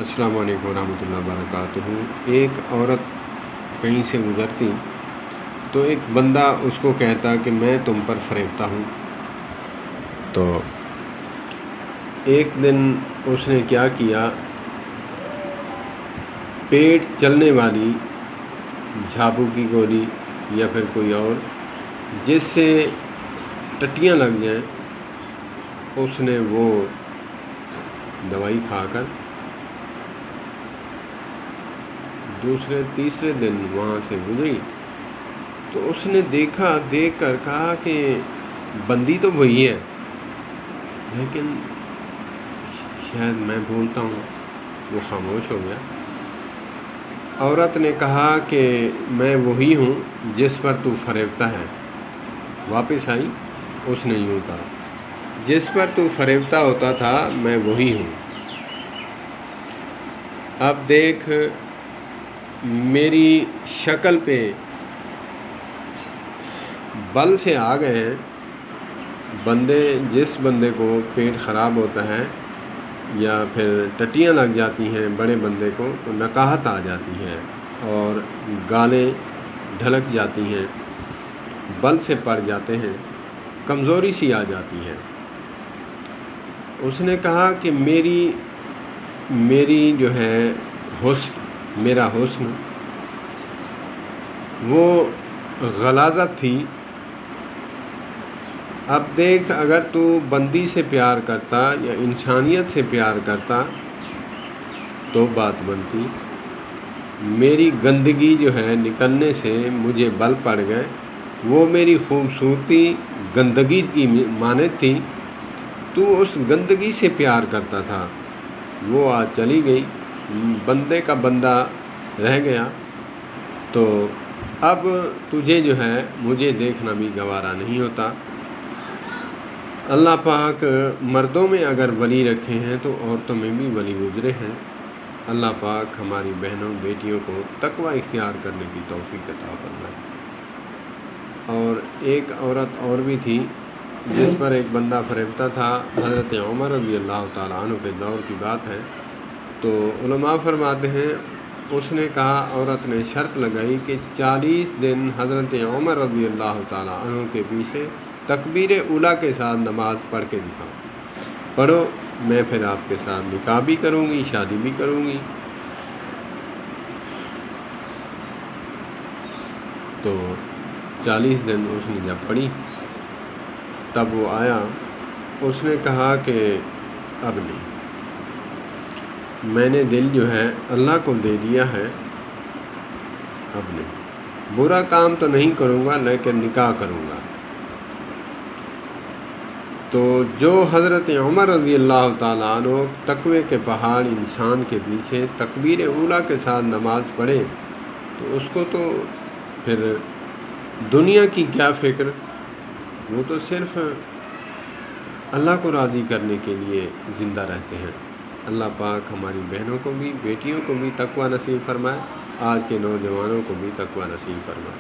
السلام علیکم ورحمۃ اللہ وبرکاتہ۔ ایک عورت کہیں سے گزرتی تو ایک بندہ اس کو کہتا کہ میں تم پر فریبتا ہوں۔ تو ایک دن اس نے کیا کیا، پیٹ چلنے والی جھاپو کی گولی یا پھر کوئی اور جس سے ٹٹیاں لگ جائیں، اس نے وہ دوائی کھا کر دوسرے تیسرے دن وہاں سے گزری تو اس نے دیکھ کر کہا کہ بندی تو وہی ہے، لیکن شاید میں بولتا ہوں۔ وہ خاموش ہو گیا۔ عورت نے کہا کہ میں وہی ہوں جس پر تو فریبتا ہے۔ واپس آئی، اس نے یوں کہا، جس پر تو فریبتا ہوتا تھا میں وہی ہوں۔ اب دیکھ میری شکل پہ بل سے آ گئے ہیں۔ جس بندے کو پیٹ خراب ہوتا ہے یا پھر ٹٹیاں لگ جاتی ہیں بڑے بندے کو تو نقاہت آ جاتی ہے اور گالیں ڈھلک جاتی ہیں، بل سے پڑ جاتے ہیں، کمزوری سی آ جاتی ہے۔ اس نے کہا کہ میری جو ہے میرا حسن وہ غلاظت تھی۔ اب دیکھ اگر تو بندی سے پیار کرتا یا انسانیت سے پیار کرتا تو بات بنتی۔ میری گندگی جو ہے نکلنے سے مجھے بل پڑ گئے، وہ میری خوبصورتی گندگی کی مانند تھی، تو اس گندگی سے پیار کرتا تھا، وہ آج چلی گئی، بندے کا بندہ رہ گیا، تو اب تجھے جو ہے مجھے دیکھنا بھی گوارا نہیں ہوتا۔ اللہ پاک مردوں میں اگر ولی رکھے ہیں تو عورتوں میں بھی ولی گزرے ہیں۔ اللہ پاک ہماری بہنوں بیٹیوں کو تقوی اختیار کرنے کی توفیق عطا فرمائے۔ اور ایک عورت اور بھی تھی جس پر ایک بندہ فریبتا تھا، حضرت عمر رضی اللہ تعالیٰ عنہ کے دور کی بات ہے۔ تو علماء فرماتے ہیں اس نے کہا، عورت نے شرط لگائی کہ 40 دن حضرت عمر رضی اللہ تعالیٰ عنہ کے پیچھے تکبیر اولیٰ کے ساتھ نماز پڑھ کے دکھاؤ، پڑھو، میں پھر آپ کے ساتھ نکاح بھی کروں گی، شادی بھی کروں گی۔ تو 40 دن اس نے جب پڑھی تب وہ آیا، اس نے کہا کہ اب نہیں، میں نے دل جو ہے اللہ کو دے دیا ہے، اب نہیں، برا کام تو نہیں کروں گا لیکن نکاح کروں گا۔ تو جو حضرت عمر رضی اللہ تعالیٰ عنہ تقوی کے پہاڑ انسان کے پیچھے تکبیر اولیٰ کے ساتھ نماز پڑھے تو اس کو تو پھر دنیا کی کیا فکر، وہ تو صرف اللہ کو راضی کرنے کے لیے زندہ رہتے ہیں۔ اللہ پاک ہماری بہنوں کو بھی بیٹیوں کو بھی تقوی نصیب فرمائے، آج کے نوجوانوں کو بھی تقوی نصیب فرمائے۔